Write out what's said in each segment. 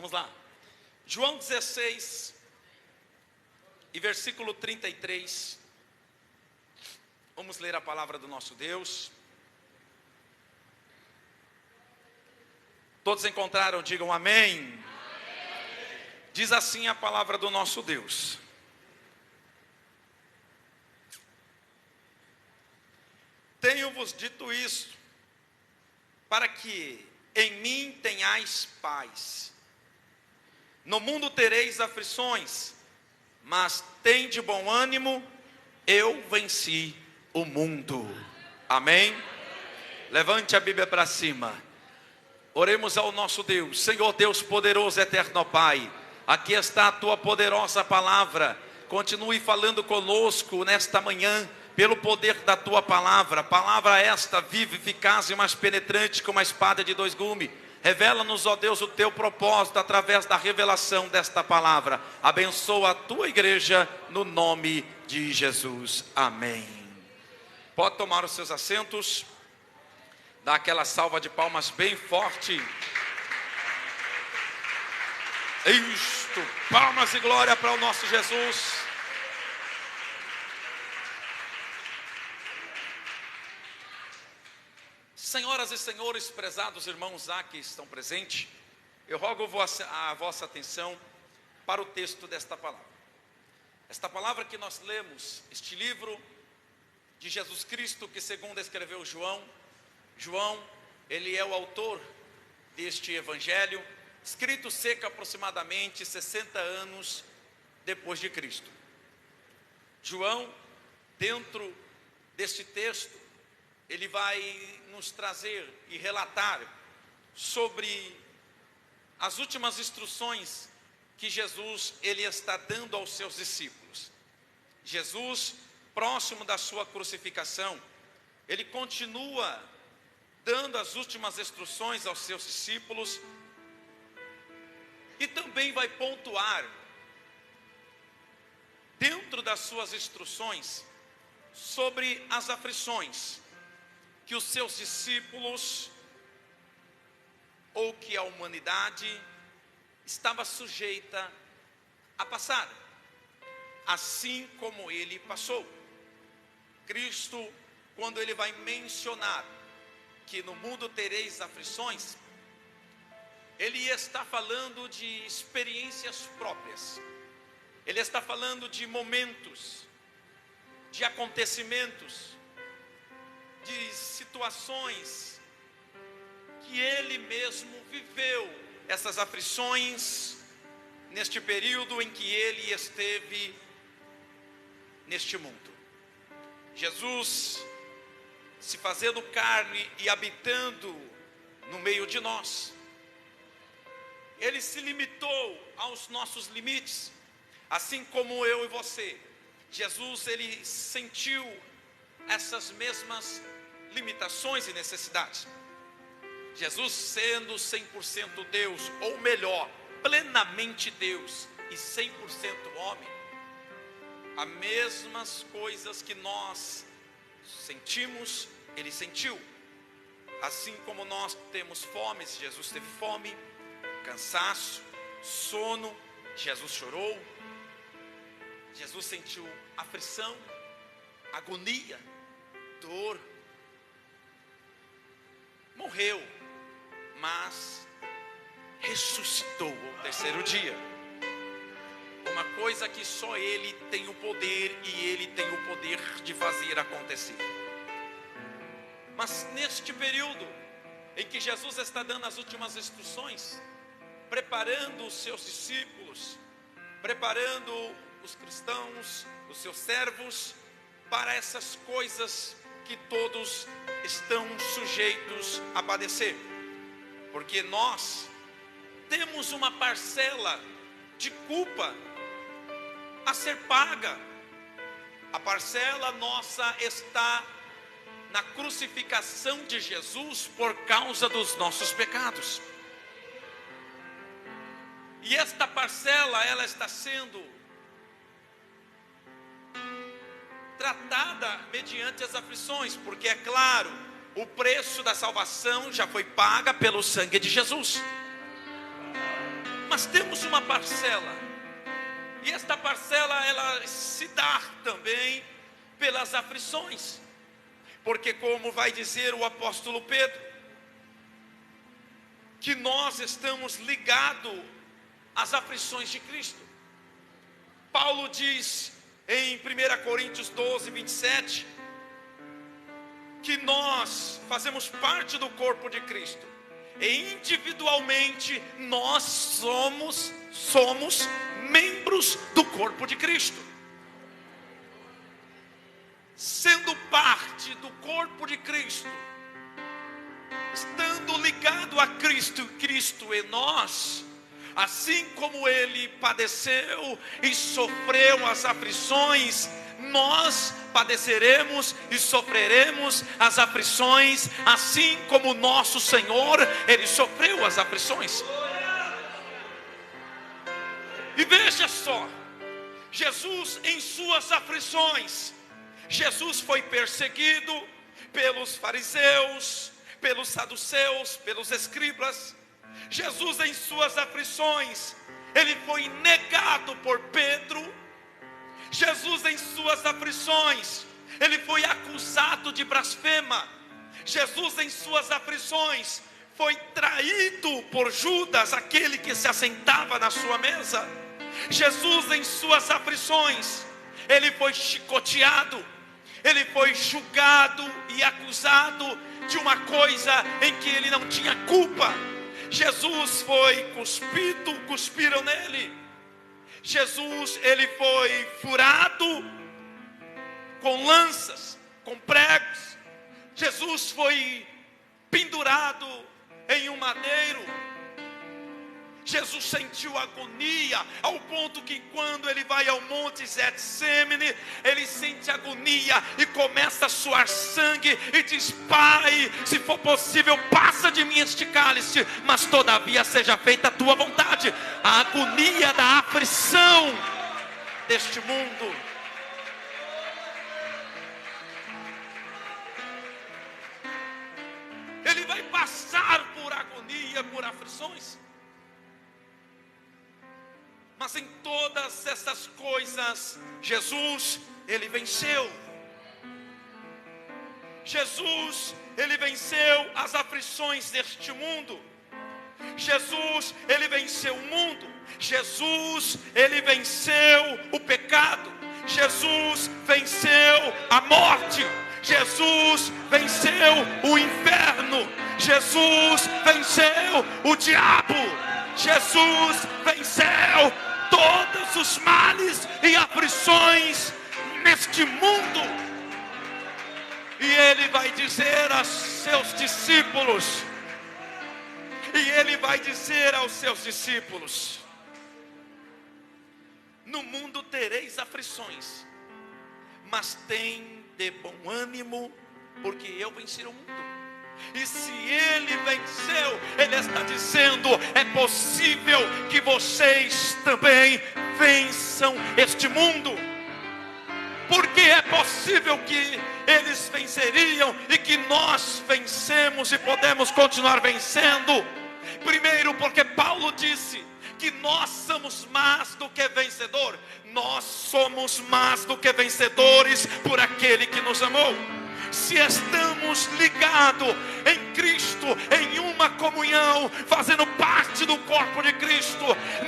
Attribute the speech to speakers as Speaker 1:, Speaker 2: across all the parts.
Speaker 1: Vamos lá. João 16 e versículo 33. Vamos ler a palavra do nosso Deus. Todos encontraram? Digam amém. Amém. Diz assim a palavra do nosso Deus: tenho-vos dito isso, para que em mim tenhais paz. No mundo tereis aflições, mas tende bom ânimo, eu venci o mundo. Amém? Levante a Bíblia para cima. Oremos ao nosso Deus. Senhor Deus poderoso, eterno Pai, aqui está a tua poderosa palavra. Continue falando conosco nesta manhã, pelo poder da tua palavra. Palavra esta viva, eficaz e mais penetrante que uma espada de dois gumes. Revela-nos, ó Deus, o teu propósito através da revelação desta palavra. Abençoa a tua igreja no nome de Jesus. Amém. Pode tomar os seus assentos. Dá aquela salva de palmas bem forte. Isto, palmas e glória para o nosso Jesus. Senhoras e senhores, prezados irmãos que estão presentes, eu rogo a vossa atenção para o texto desta palavra. Esta palavra que nós lemos, este livro de Jesus Cristo, que segundo escreveu João, ele é o autor deste evangelho, escrito cerca aproximadamente 60 anos depois de Cristo. João, dentro deste texto, ele vai nos trazer e relatar sobre as últimas instruções que Jesus ele está dando aos seus discípulos. Jesus, próximo da sua crucificação, ele continua dando as últimas instruções aos seus discípulos e também vai pontuar dentro das suas instruções sobre as aflições que os seus discípulos, ou que a humanidade, estava sujeita a passar, assim como ele passou. Cristo, quando ele vai mencionar que no mundo tereis aflições, ele está falando de experiências próprias, ele está falando de momentos, de acontecimentos, de situações que ele mesmo viveu, essas aflições neste período em que ele esteve neste mundo. Jesus, se fazendo carne e habitando no meio de nós, ele se limitou aos nossos limites, assim como eu e você. Jesus, ele sentiu essas mesmas limitações e necessidades. Jesus, sendo 100% Deus, ou melhor, plenamente Deus e 100% homem, as mesmas coisas que nós sentimos, ele sentiu. Assim como nós temos fome, Jesus teve fome, cansaço, sono, Jesus chorou, Jesus sentiu aflição, agonia, dor, morreu, mas ressuscitou ao terceiro dia. Uma coisa que só ele tem o poder, e ele tem o poder de fazer acontecer. Mas neste período em que Jesus está dando as últimas instruções, preparando os seus discípulos, preparando os cristãos, os seus servos, para essas coisas que todos estão sujeitos a padecer, porque nós temos uma parcela de culpa a ser paga. A parcela nossa está na crucificação de Jesus por causa dos nossos pecados. E esta parcela, ela está sendo tratada mediante as aflições, porque é claro, o preço da salvação já foi paga pelo sangue de Jesus. Mas temos uma parcela, e esta parcela ela se dá também pelas aflições, porque como vai dizer o apóstolo Pedro, que nós estamos ligados às aflições de Cristo. Paulo diz em 1 Coríntios 12, 27, que nós fazemos parte do corpo de Cristo, e individualmente nós somos membros do corpo de Cristo. Sendo parte do corpo de Cristo, estando ligado a Cristo, Cristo em nós, assim como Ele padeceu e sofreu as aflições, nós padeceremos e sofreremos as aflições, assim como nosso Senhor, Ele sofreu as aflições. E veja só, Jesus em suas aflições, Jesus foi perseguido pelos fariseus, pelos saduceus, pelos escribas. Jesus em suas aflições, Ele foi negado por Pedro. Jesus em suas aflições, Ele foi acusado de blasfema. Jesus em suas aflições, foi traído por Judas, aquele que se assentava na sua mesa. Jesus em suas aflições, Ele foi chicoteado, Ele foi julgado e acusado de uma coisa em que Ele não tinha culpa. Jesus foi cuspiram nele. Jesus, Ele foi furado com lanças, com pregos. Jesus foi pendurado em um madeiro. Jesus sentiu agonia, ao ponto que quando Ele vai ao monte Getsêmani, Ele sente agonia e começa a suar sangue e diz: Pai, se for possível, passa de mim este cálice, mas todavia seja feita a tua vontade. A agonia da aflição deste mundo. Ele vai passar por agonia, por aflições. Mas em todas essas coisas, Jesus, Ele venceu. Jesus, Ele venceu as aflições deste mundo. Jesus, Ele venceu o mundo. Jesus, Ele venceu o pecado. Jesus venceu a morte. Jesus venceu o inferno. Jesus venceu o diabo. Jesus venceu todos os males e aflições neste mundo. E Ele vai dizer aos seus discípulos, no mundo tereis aflições, mas tem de bom ânimo, porque eu venci o mundo. E se Ele venceu, Ele está dizendo: é possível que vocês também vençam este mundo. Porque é possível que eles venceriam e que nós vencemos e podemos continuar vencendo. Primeiro, porque Paulo disse que nós somos mais do que vencedor. Nós somos mais do que vencedores por aquele que nos amou. Se estamos ligados em Cristo, em uma comunhão, fazendo parte do corpo de Cristo,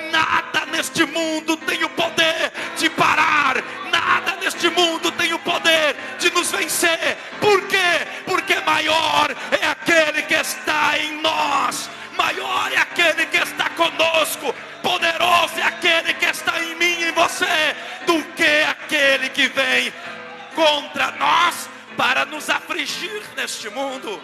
Speaker 1: nada neste mundo tem o poder de parar, nada neste mundo tem o poder de nos vencer. Por quê? Porque maior é aquele que está em nós, maior é aquele que está conosco, poderoso é aquele que está em mim e em você, do que aquele que vem contra nós para nos afligir neste mundo.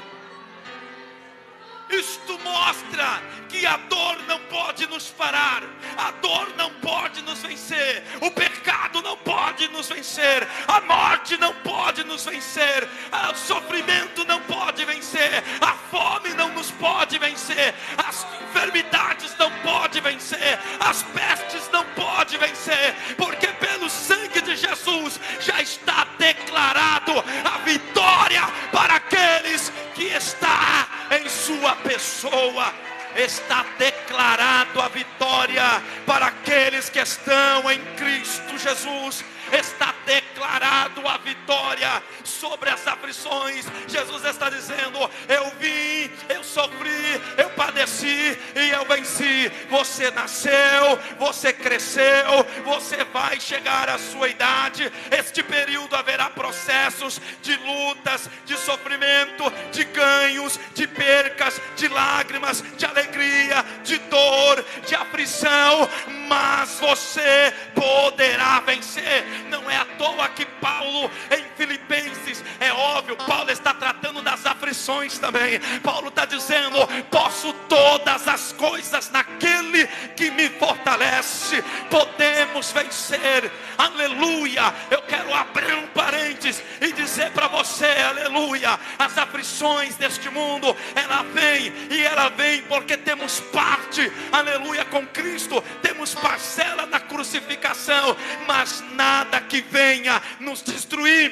Speaker 1: Isto mostra que a dor não pode nos parar, a dor não pode nos vencer, o pecado não pode nos vencer, a morte não pode nos vencer, o sofrimento não pode vencer, a fome não nos pode vencer, as enfermidades não pode vencer, as pestes não pode vencer, porque pelo sangue de Jesus já está declarado a vitória para aqueles que está em sua pessoa. Está declarado a vitória para aqueles que estão em Cristo Jesus. Está declarado a vitória sobre as aflições. Jesus está dizendo: eu vim, eu sofri, eu padeci e eu venci. Você nasceu, você cresceu, você vai chegar à sua idade. Este período haverá processos de lutas, de sofrimento, de ganhos, de percas, de lágrimas, de alegria, de dor, de aflição, mas você poderá vencer. Não é à toa que Paulo em Filipenses, é óbvio, Paulo está tratando das aflições também. Paulo está dizendo: posso todas as coisas naquele que me fortalece. Podemos vencer, aleluia. Eu quero abrir um parênteses e dizer para você, aleluia, as aflições deste mundo, ela vem, e ela vem porque temos parte, aleluia, com Cristo, temos parcela na crucificação, mas nada que venha nos destruir,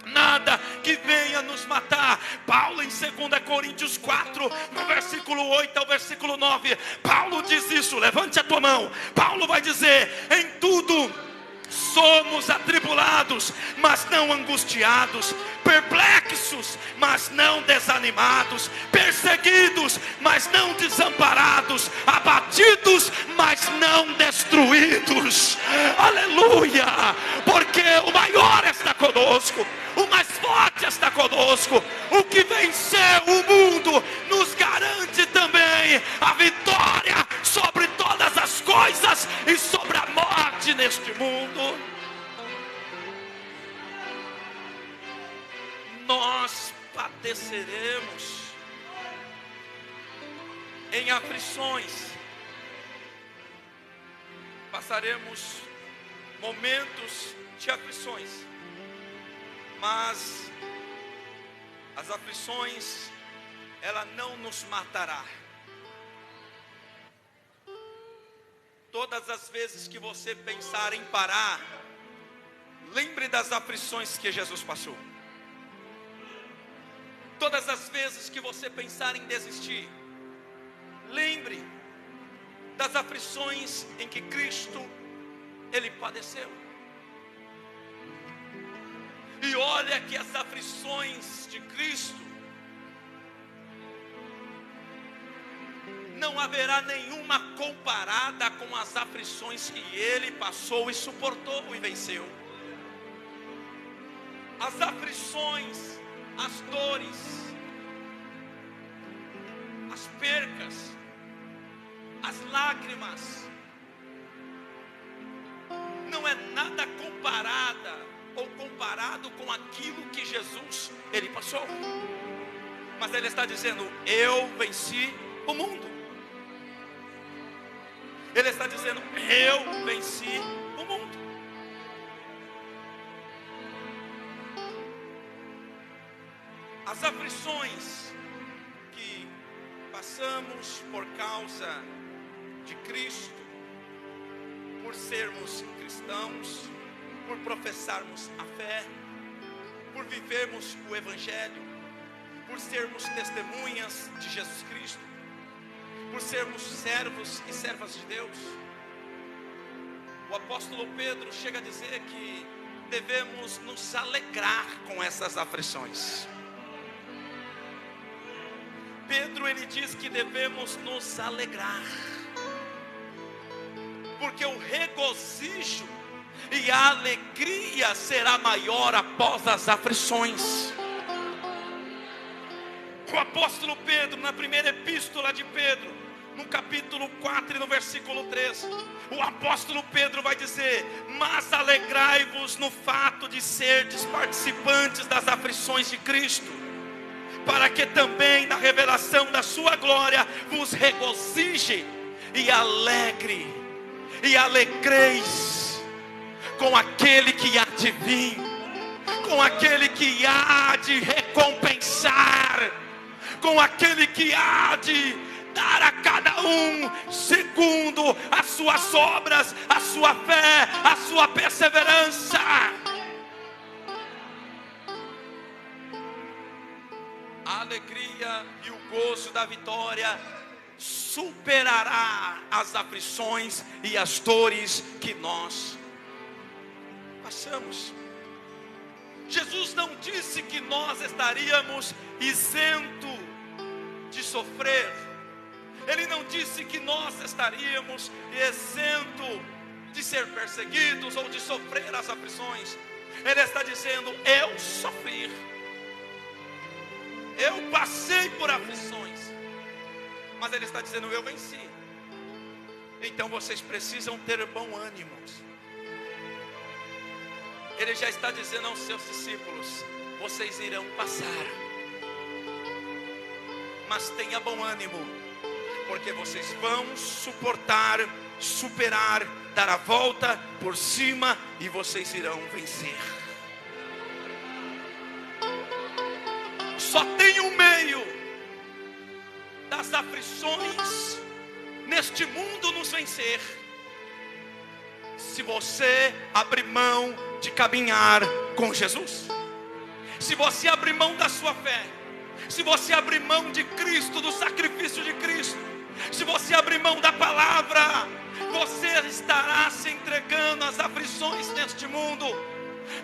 Speaker 1: nada que venha nos matar. Paulo em 2 Coríntios 4, no versículo 8 ao versículo 9, Paulo diz isso. Levante a tua mão. Paulo vai dizer: em tudo somos atribulados, mas não angustiados, perplexos, mas não desanimados, perseguidos, mas não desamparados, abatidos, mas não destruídos. Aleluia! Porque o maior está conosco, o mais forte está conosco. O que venceu o mundo nos garante também a vitória sobre todas as coisas e sobre a morte neste mundo. Nós padeceremos em aflições, passaremos momentos de aflições, mas as aflições, ela não nos matará. Todas as vezes que você pensar em parar, lembre das aflições que Jesus passou. Todas as vezes que você pensar em desistir, lembre das aflições em que Cristo, Ele padeceu. E olha que as aflições de Cristo, não haverá nenhuma comparada com as aflições que Ele passou e suportou e venceu. As aflições, as dores, as percas, as lágrimas, não é nada comparado com aquilo que Jesus, Ele passou. Mas Ele está dizendo: eu venci o mundo. Ele está dizendo: eu venci o mundo. As aflições que passamos por causa de Cristo, por sermos cristãos, por professarmos a fé, por vivermos o Evangelho, por sermos testemunhas de Jesus Cristo, por sermos servos e servas de Deus. O apóstolo Pedro chega a dizer que devemos nos alegrar com essas aflições. Pedro, ele diz que devemos nos alegrar, porque o regozijo e a alegria será maior após as aflições. O apóstolo Pedro, na primeira epístola de Pedro, no capítulo 4 e no versículo 3, o apóstolo Pedro vai dizer: mas alegrai-vos no fato de serdes participantes das aflições de Cristo, para que também na revelação da sua glória vos regozije e alegreis com aquele que há de vir, com aquele que há de recompensar, com aquele que há de dar a cada um segundo as suas obras, a sua fé, a sua perseverança. A alegria e o gozo da vitória superará as aflições e as dores que nós passamos. Jesus não disse que nós estaríamos isentos de sofrer. Ele não disse que nós estaríamos isentos de ser perseguidos ou de sofrer as aflições. Ele está dizendo: eu sofri, eu passei por aflições, mas ele está dizendo: eu venci. Então vocês precisam ter bom ânimo. Ele já está dizendo aos seus discípulos: vocês irão passar, mas tenha bom ânimo, porque vocês vão suportar, superar, dar a volta por cima, e vocês irão vencer. Só tem um meio das aflições neste mundo nos vencer: se você abrir mão de caminhar com Jesus, se você abrir mão da sua fé, se você abrir mão de Cristo, do sacrifício de Cristo, se você abrir mão da palavra, você estará se entregando às aflições neste mundo.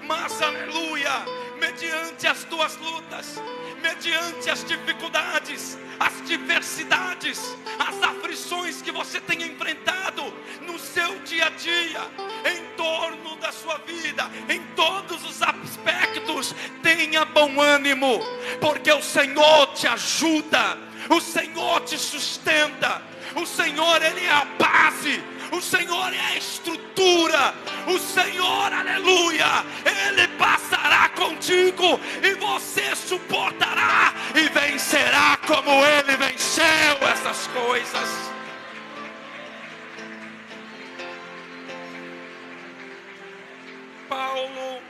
Speaker 1: Mas aleluia, mediante as tuas lutas, mediante as dificuldades, as diversidades, as aflições que você tem enfrentado no seu dia a dia, em torno da sua vida, em todos os aspectos, tenha bom ânimo, porque o Senhor te ajuda, o Senhor te sustenta, o Senhor, Ele é a base, o Senhor é a estrutura, o Senhor, aleluia, Ele passará contigo, e você suportará e vencerá como Ele venceu essas coisas. Paulo,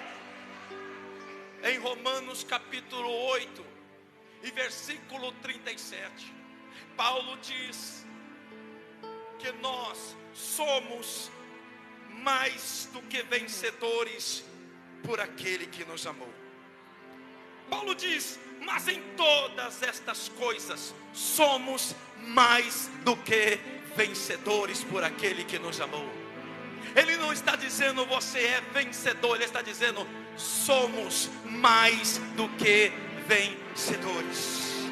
Speaker 1: em Romanos capítulo 8 e versículo 37, Paulo diz que nós somos mais do que vencedores por aquele que nos amou. Paulo diz: mas em todas estas coisas somos mais do que vencedores por aquele que nos amou. Ele não está dizendo você é vencedor, ele está dizendo somos mais do que vencedores.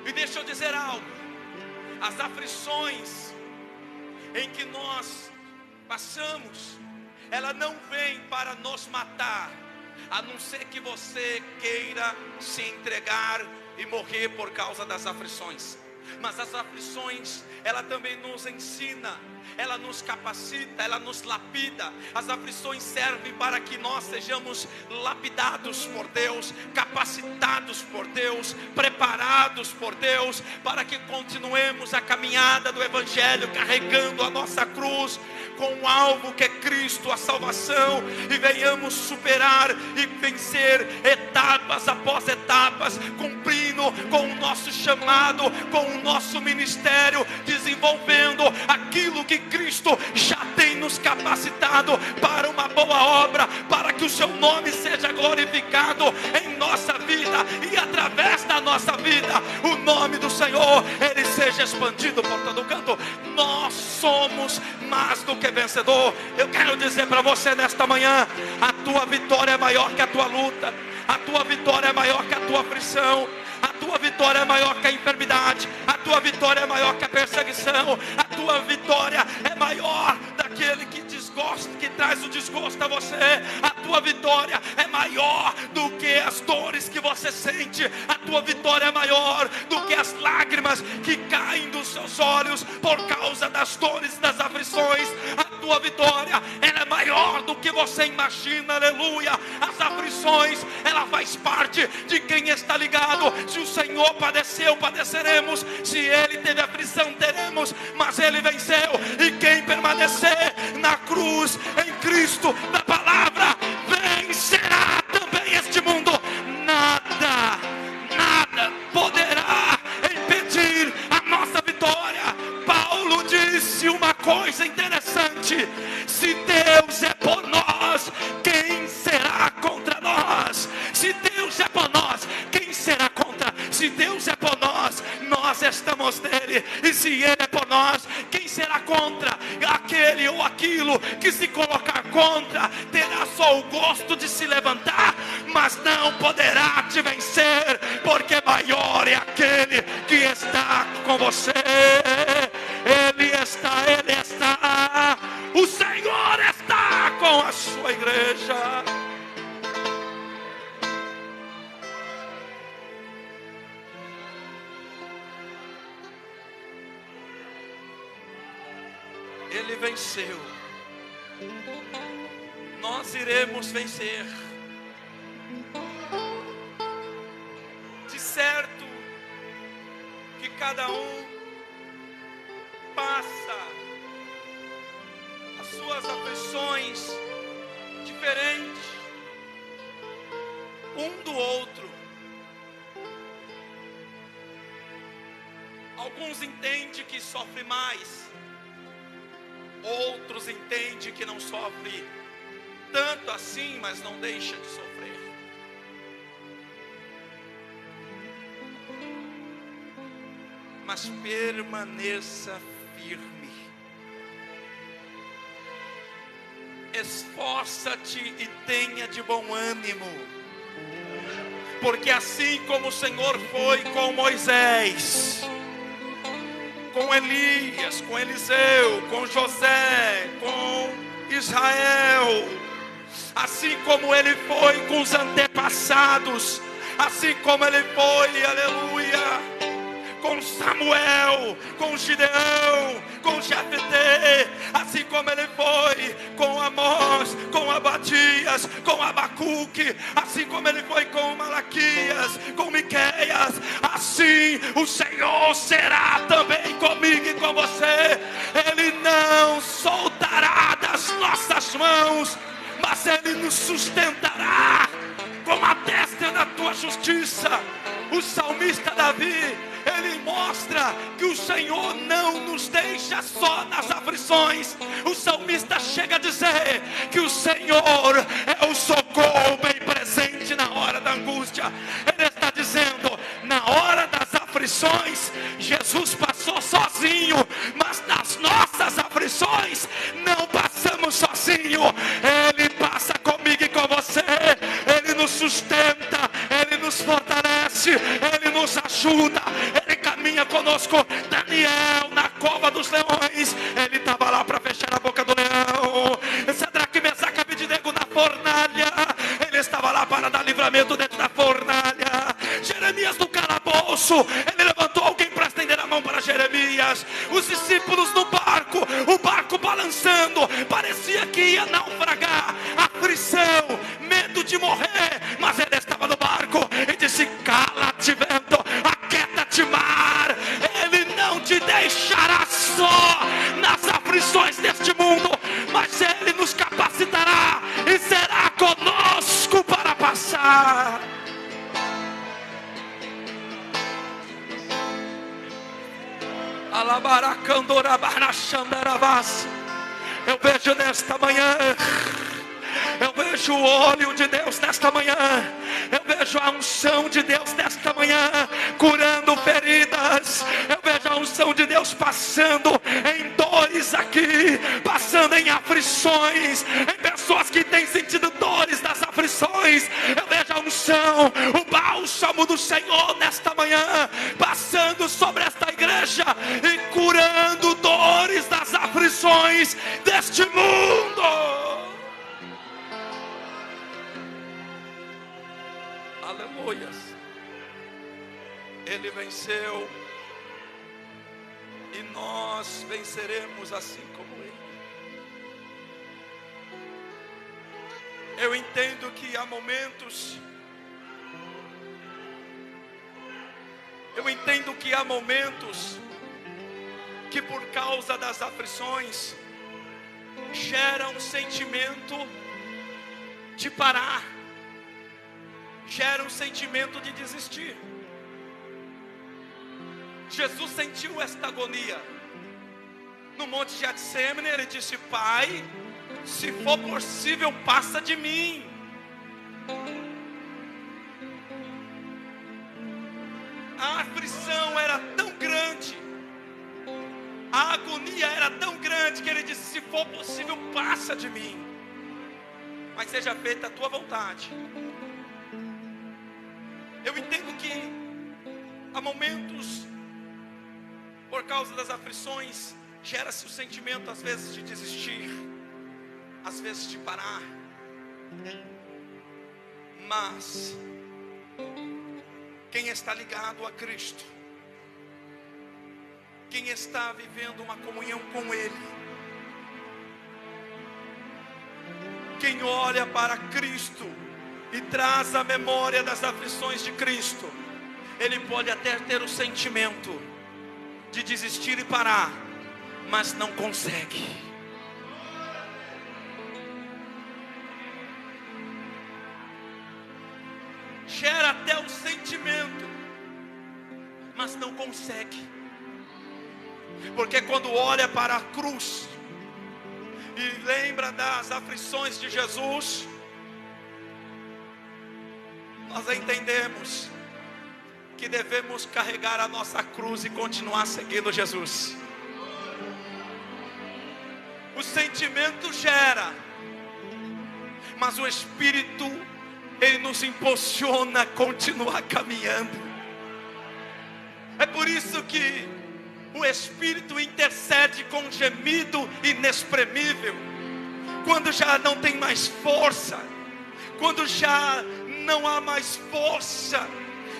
Speaker 1: E deixa eu dizer algo: as aflições em que nós passamos, ela não vem para nos matar, a não ser que você queira se entregar e morrer por causa das aflições. Mas as aflições, ela também nos ensina, ela nos capacita, ela nos lapida. As aflições servem para que nós sejamos lapidados por Deus, capacitados por Deus, preparados por Deus, para que continuemos a caminhada do Evangelho, carregando a nossa cruz, com o alvo que é Cristo, a salvação, e venhamos superar e vencer etapas após etapas, cumprindo com o nosso chamado, com o nosso ministério, desenvolvendo aquilo que Cristo já tem nos capacitado para uma boa obra, para que o seu nome seja glorificado em nossa vida, e através da nossa vida o nome do Senhor, Ele seja expandido por todo canto. Nós somos mais do que vencedor. Eu quero dizer para você nesta manhã: a tua vitória é maior que a tua luta, a tua vitória é maior que a tua aflição, a tua vitória é maior que a enfermidade, a tua vitória é maior que a perseguição, a tua vitória é maior daquele que desgosta, que traz o desgosto a você. A tua vitória é maior do que as dores que você sente, a tua vitória é maior do que as lágrimas que caem dos seus olhos por causa das dores e das aflições. A tua vitória, ela é maior do que você imagina, aleluia. As aflições, ela faz parte de quem está ligado. Se o Senhor padeceu, padeceremos. Se Ele teve aflição, teremos. Mas Ele venceu, e quem permanecer na cruz, em Cristo, na palavra, vencerá também este mundo. Nada poderá impedir a nossa vitória. Paulo disse uma coisa interessante: se Deus é por nós, quem será contra nós? Se Deus é por nós, quem será contra? Se Deus é por nós, nós estamos somos dele, e se ele é por nós, quem será contra? Aquele ou aquilo que se colocar contra terá só o gosto de se levantar, mas não poderá te vencer, porque maior é aquele que está com você. Ele está, o Senhor está com a sua igreja. Ele venceu, nós iremos vencer. De certo que cada um passa as suas aflições diferentes um do outro. Alguns entendem que sofre mais, outros entendem que não sofre tanto assim, mas não deixa de sofrer. Mas permaneça firme. Esforça-te e tenha de bom ânimo. Porque assim como o Senhor foi com Moisés, com Elias, com Eliseu, com José, com Israel, assim como ele foi com os antepassados, assim como ele foi, aleluia, com Samuel, com Gideão, com Jefté, assim como ele foi com Amós, com Abadias, com Abacuque, assim como ele foi com Malaquias, com Miqueias, assim o Senhor será também comigo e com você. Ele não soltará das nossas mãos, mas ele nos sustentará com a destra da tua justiça. O salmista Davi, ele mostra que o Senhor não nos deixa só nas aflições. O salmista chega a dizer que o Senhor é o socorro bem presente na hora da angústia. Ele está dizendo, na hora das aflições, Jesus passou sozinho, mas nas nossas aflições não passamos sozinho. Ele passa comigo e com você. Ele nos sustenta, ele nos fortalece, ele nos ajuda, ele caminha conosco. Daniel na cova dos leões, ele estava lá para fechar a boca do leão. Sadraque, Mesaque e Abednego na fornalha, ele estava lá para dar livramento dentro da fornalha. Jeremias no calabouço, ele levantou alguém para estender a mão para Jeremias. Os discípulos no barco, o barco balançando, parecia que ia naufragar, aflição, medo de morrer, mas ele estava no barco e disse: cala-te vento, aquieta-te mar. Ele não te deixará só nas aflições deste mundo, mas ele nos capacitará e será conosco para passar. Eu vejo nesta manhã, eu vejo o óleo de Deus nesta manhã, eu vejo a unção de Deus nesta manhã, curando feridas. Eu vejo a unção de Deus passando em dores aqui, passando em aflições, em pessoas que têm sentido dores das aflições. Eu vejo a unção, o bálsamo do Senhor nesta manhã, passando sobre esta igreja e curando dores das aflições deste mundo. Aleluias. Ele venceu e nós venceremos assim como ele. Eu entendo que há momentos, que por causa das aflições gera um sentimento de parar, gera um sentimento de desistir. Jesus sentiu esta agonia no monte de Getsemane. Ele disse: Pai, se for possível, passa de mim. A aflição era tão grande agonia era tão grande que ele disse: se for possível, passa de mim, mas seja feita a tua vontade. Eu entendo que há momentos, por causa das aflições, gera-se o sentimento às vezes de desistir, às vezes de parar. Mas quem está ligado a Cristo, quem está vivendo uma comunhão com Ele, quem olha para Cristo e traz a memória das aflições de Cristo, ele pode até ter o sentimento de desistir e parar, mas não consegue. Gera até o sentimento, mas não consegue. Porque quando olha para a cruz e lembra das aflições de Jesus, nós entendemos que devemos carregar a nossa cruz e continuar seguindo Jesus. O sentimento gera, mas o Espírito, ele nos impulsiona a continuar caminhando. É por isso que o Espírito intercede com um gemido inexprimível, quando já não tem mais força, quando já não há mais força,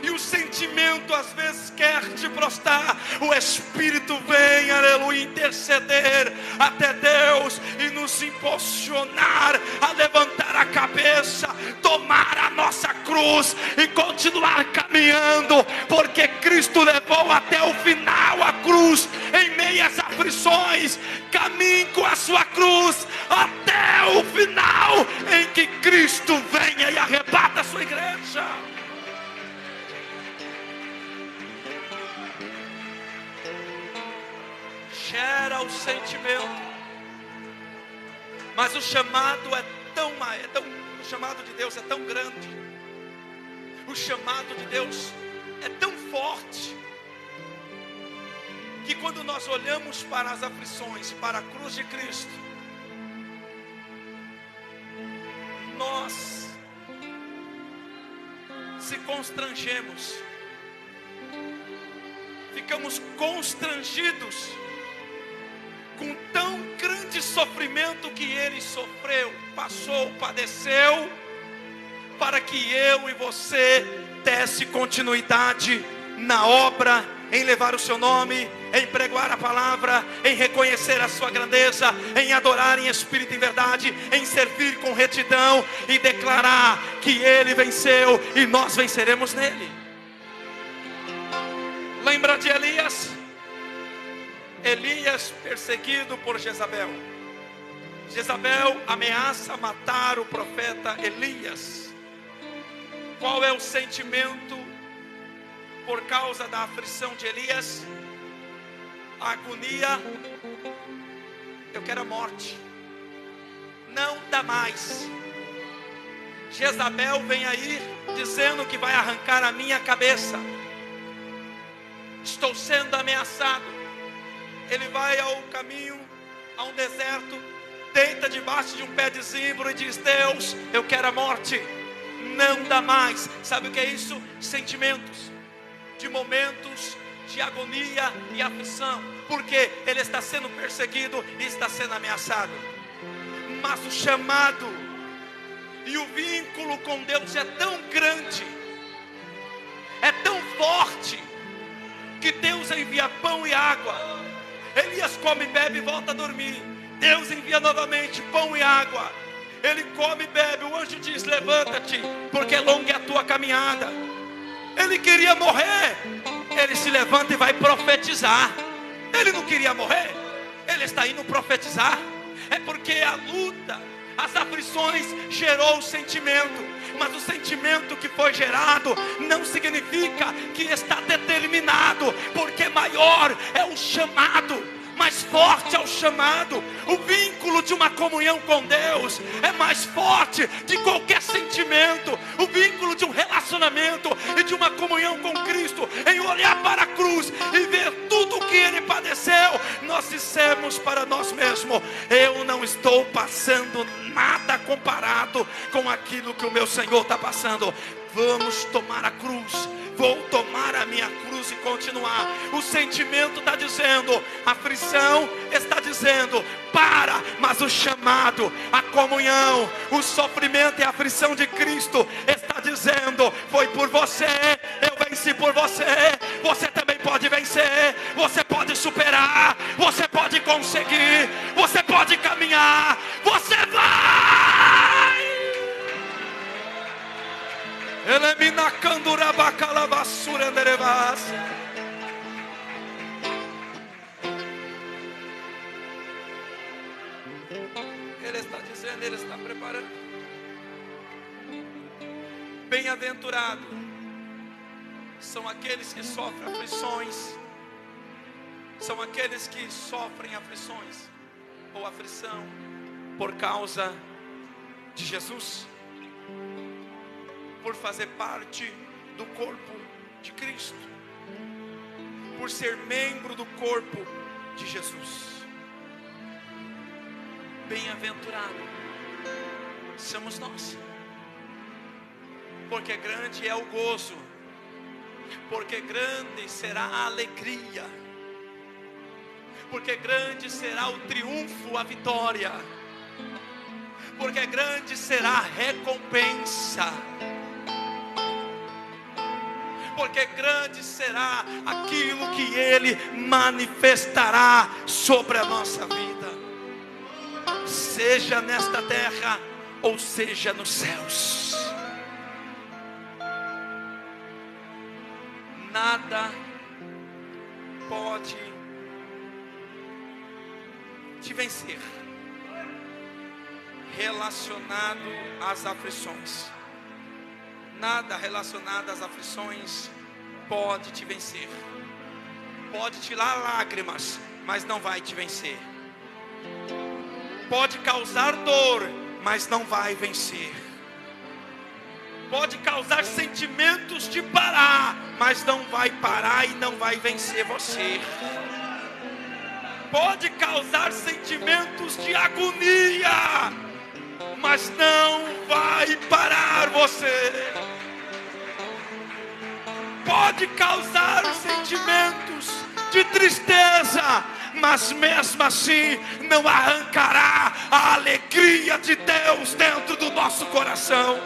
Speaker 1: e o sentimento às vezes quer te prostrar, o Espírito vem, aleluia, interceder até Deus e nos impulsionar a levantar a cabeça, tomar a nossa cruz e continuar caminhando, porque Cristo levou até o final a cruz, em meias aflições. Caminhe com a sua cruz até o final, em que Cristo venha e arrebata a sua igreja. Gera o sentimento, mas o chamado o chamado de Deus é tão grande, o chamado de Deus é tão forte, que quando nós olhamos para as aflições e para a cruz de Cristo, nós se constrangemos, ficamos constrangidos com tão grande sofrimento que Ele sofreu, passou, padeceu, para que eu e você desse continuidade na obra, em levar o seu nome, em pregar a palavra, em reconhecer a sua grandeza, em adorar em espírito e em verdade, em servir com retidão e declarar que Ele venceu e nós venceremos nele. Lembra de Elias? Elias perseguido por Jezabel. Jezabel ameaça matar o profeta Elias. Qual é o sentimento por causa da aflição de Elias? A agonia. Eu quero a morte, não dá mais. Jezabel vem aí dizendo que vai arrancar a minha cabeça. Estou sendo ameaçado. Ele vai ao caminho, a um deserto, deita debaixo de um pé de zimbro e diz: Deus, eu quero a morte, não dá mais. Sabe o que é isso? Sentimentos de momentos de agonia e aflição, porque ele está sendo perseguido e está sendo ameaçado. Mas o chamado e o vínculo com Deus é tão grande, é tão forte, que Deus envia pão e água. Elias come, bebe e volta a dormir. Deus envia novamente pão e água. Ele come e bebe. O anjo diz: levanta-te, porque longa é a tua caminhada. Ele queria morrer. Ele se levanta e vai profetizar. Ele não queria morrer. Ele está indo profetizar. É porque a luta, as aflições gerou o sentimento. Mas o sentimento que foi gerado não significa que está determinado, porque maior é o chamado, mais forte é o chamado. O vínculo de uma comunhão com Deus é mais forte de qualquer sentimento. O vínculo de um relacionamento e de uma comunhão com Cristo, em olhar para a cruz e ver tudo o que Ele padeceu, nós dissemos para nós mesmos: eu não estou passando nada comparado com aquilo que o meu Senhor está passando. Vamos tomar a cruz. Vou tomar a minha cruz e continuar. O sentimento está dizendo, a aflição está dizendo, para. Mas o chamado, a comunhão, o sofrimento e a aflição de Cristo está dizendo: foi por você, eu venci por você. Você também pode vencer. Você pode superar. Você pode conseguir. Você pode caminhar. Você vai. Elimina candura bacala basura anderevas. Ele está dizendo, Ele está preparando. Bem-aventurado são aqueles que sofrem aflições. São aqueles que sofrem aflições ou aflição por causa de Jesus, por fazer parte do corpo de Cristo, por ser membro do corpo de Jesus. Bem-aventurado somos nós, porque grande é o gozo, porque grande será a alegria, porque grande será o triunfo, a vitória, porque grande será a recompensa, porque grande será aquilo que Ele manifestará sobre a nossa vida, seja nesta terra ou seja nos céus. Nada pode te vencer relacionado às aflições. Nada relacionado às aflições pode te vencer. Pode tirar lágrimas, mas não vai te vencer. Pode causar dor, mas não vai vencer. Pode causar sentimentos de parar, mas não vai parar e não vai vencer você. Pode causar sentimentos de agonia, mas não vai parar você. Pode causar sentimentos de tristeza, mas mesmo assim não arrancará a alegria de Deus dentro do nosso coração.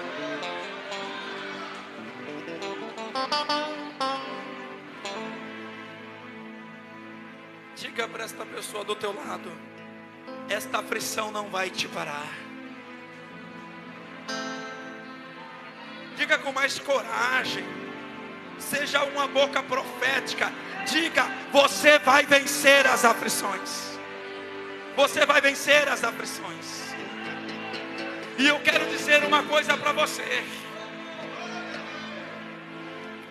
Speaker 1: Diga para esta pessoa do teu lado: esta aflição não vai te parar. Diga com mais coragem, seja uma boca profética. Diga: você vai vencer as aflições. Você vai vencer as aflições. E eu quero dizer uma coisa para você: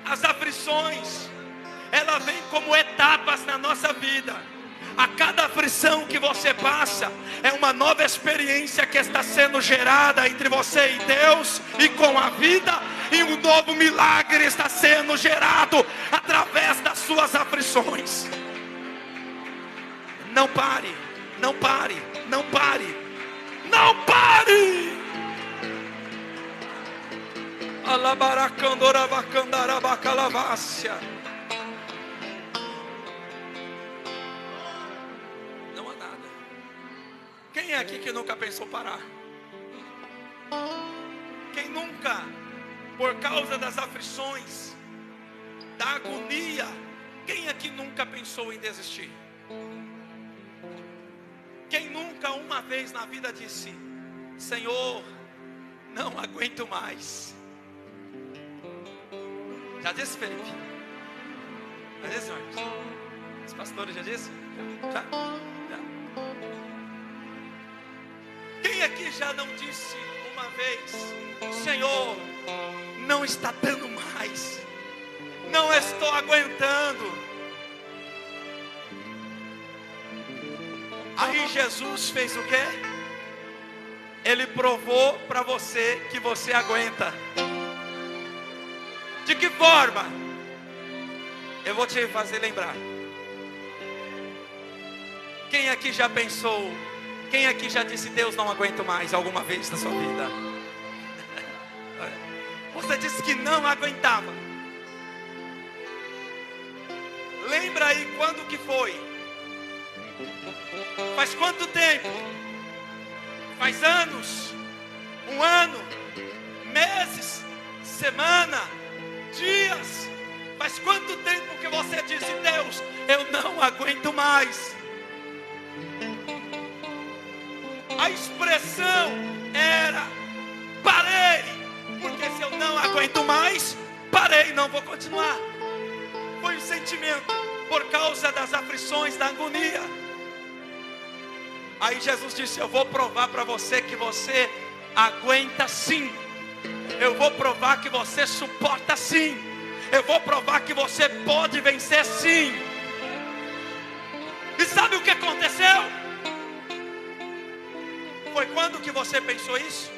Speaker 1: as aflições, ela vem como etapas na nossa vida. A cada aflição que você passa é uma nova experiência que está sendo gerada entre você e Deus e com a vida, e um novo milagre está sendo gerado através das suas aflições. Não pare, não pare, não pare, não pare. Alabaracandorabacandarabacalavássia. Quem é aqui que nunca pensou parar? Quem nunca, por causa das aflições, da agonia, quem aqui nunca pensou em desistir? Quem nunca uma vez na vida disse: Senhor, não aguento mais? Já disse, Felipe? Já disse, Marcos? Os pastores já disse? Já? Quem aqui já não disse uma vez: Senhor, não está dando mais, não estou aguentando? Aí Jesus fez o quê? Ele provou para você que você aguenta. De que forma? Eu vou te fazer lembrar. Quem aqui já pensou? Quem aqui já disse: Deus, não aguento mais, alguma vez na sua vida? Você disse que não aguentava. Lembra aí quando que foi? Faz quanto tempo? Faz anos? Um ano? Meses? Semana? Dias? Faz quanto tempo que você disse: Deus, eu não aguento mais? A expressão era: parei, porque se eu não aguento mais, parei, não vou continuar. Foi o sentimento, por causa das aflições, da agonia. Aí Jesus disse: eu vou provar para você que você aguenta sim. Eu vou provar que você suporta sim. Eu vou provar que você pode vencer sim. E sabe o que aconteceu? Foi quando que você pensou isso?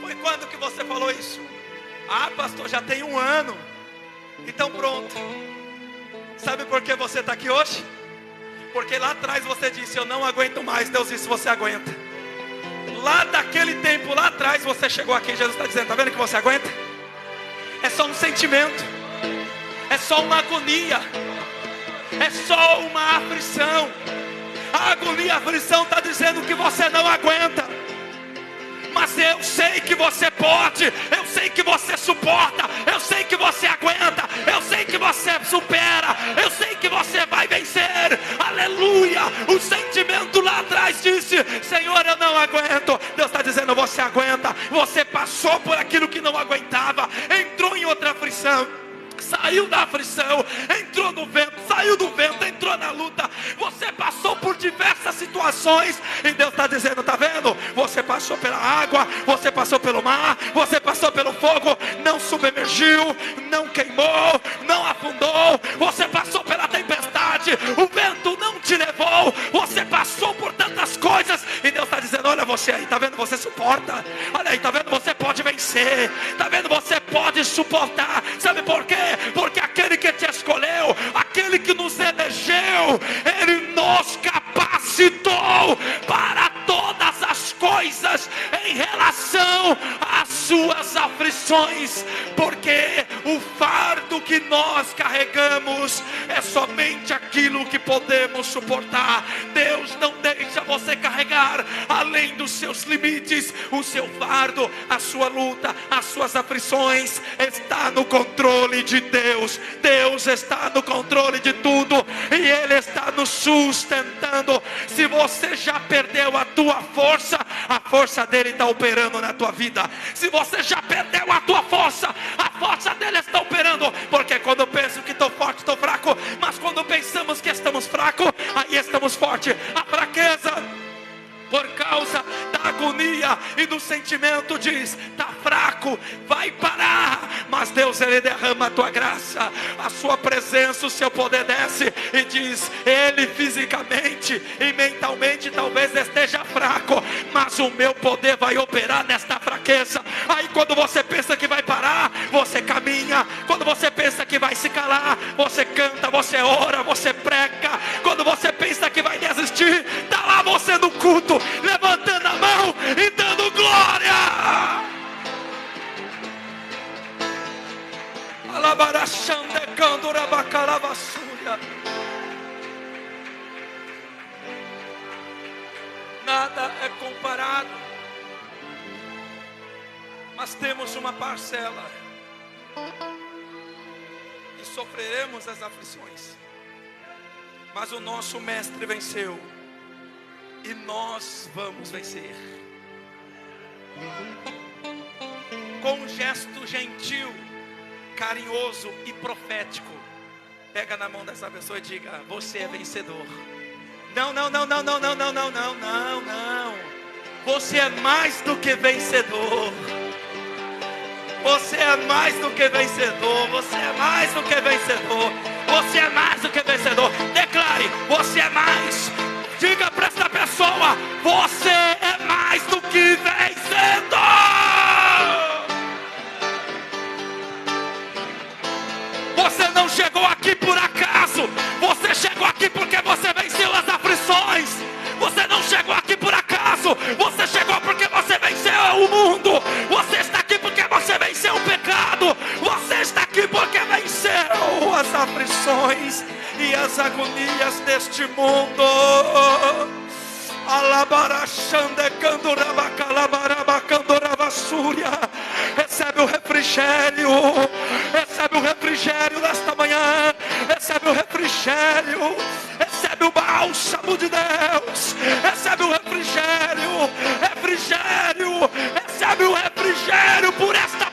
Speaker 1: Foi quando que você falou isso? Ah, pastor, já tem um ano. Então pronto. Sabe por que você está aqui hoje? Porque lá atrás você disse: eu não aguento mais. Deus disse: você aguenta. Lá daquele tempo, lá atrás você chegou aqui. Jesus está dizendo: está vendo que você aguenta? É só um sentimento. É só uma agonia. É só uma aflição. A agonia, a aflição está dizendo que você não aguenta. Mas eu sei que você pode. Eu sei que você suporta. Eu sei que você aguenta. Eu sei que você supera. Eu sei que você vai vencer. Aleluia. O sentimento lá atrás disse: Senhor, eu não aguento. Deus está dizendo: você aguenta. Você passou por aquilo que não aguentava. Entrou em outra aflição. Saiu da aflição, entrou no vento, saiu do vento, entrou na luta. Você passou por diversas situações. E Deus está dizendo: está vendo? Você passou pela água, você passou pelo mar, você passou pelo fogo. Não submergiu, não queimou, não afundou. Você passou pela tempestade, o vento não te levou. Você passou por tantas coisas. E Deus está dizendo: olha você aí, está vendo? Você suporta. Olha aí, está vendo? Você pode vencer. Está vendo? Você pode suportar. Sabe por quê? Porque aquele que te escolheu, aquele que nos elegeu, ele nos capacitou para todas as coisas em relação às suas aflições. Porque o fardo que nós carregamos é somente aquilo que podemos suportar. Deus não deixa você carregar além dos seus limites. O seu fardo, a sua luta, as suas aflições está no controle de Deus. Deus está no controle de tudo e Ele está nos sustentando. Se você já perdeu a tua força, a força dele está operando na tua vida. Se você já perdeu a tua força, a força dele está operando. Porque quando eu penso que estou forte, estou fraco. Mas quando pensamos que estamos fracos, aí estamos fortes. A fraqueza, por causa da agonia e do sentimento, diz: está fraco, vai parar. Mas Deus, Ele derrama a tua graça, a sua presença, o seu poder desce e diz: ele fisicamente e mentalmente talvez esteja fraco, mas o meu poder vai operar nesta fraqueza. Aí quando você pensa que vai parar, você caminha. Quando você pensa que vai se calar, você canta, você ora, você prega. Quando você pensa que vai desistir, está lá você no culto, levantando a mão e dando glória. Nada é comparado, mas temos uma parcela e sofreremos as aflições. Mas o nosso mestre venceu e nós vamos vencer. Com um gesto gentil, carinhoso e profético, pega na mão dessa pessoa e diga: você é vencedor. Não, não, não, não, não, não, não, não, não, não, não. Você é mais do que vencedor. Você é mais do que vencedor. Você é mais do que vencedor. Você é mais do que vencedor. Declare: você é mais. Diga Você é mais do que vencedor. Você não chegou aqui por acaso. Você chegou aqui porque você venceu as aflições. Você não chegou aqui por acaso. Você chegou porque você venceu o mundo. Você está aqui porque você venceu o pecado. Você está aqui porque venceu as aflições e as agonias deste mundo. Recebe o refrigério. Recebe o refrigério desta manhã. Recebe o refrigério. Recebe o bálsamo de Deus. Recebe o refrigério. Refrigério. Recebe o refrigério por esta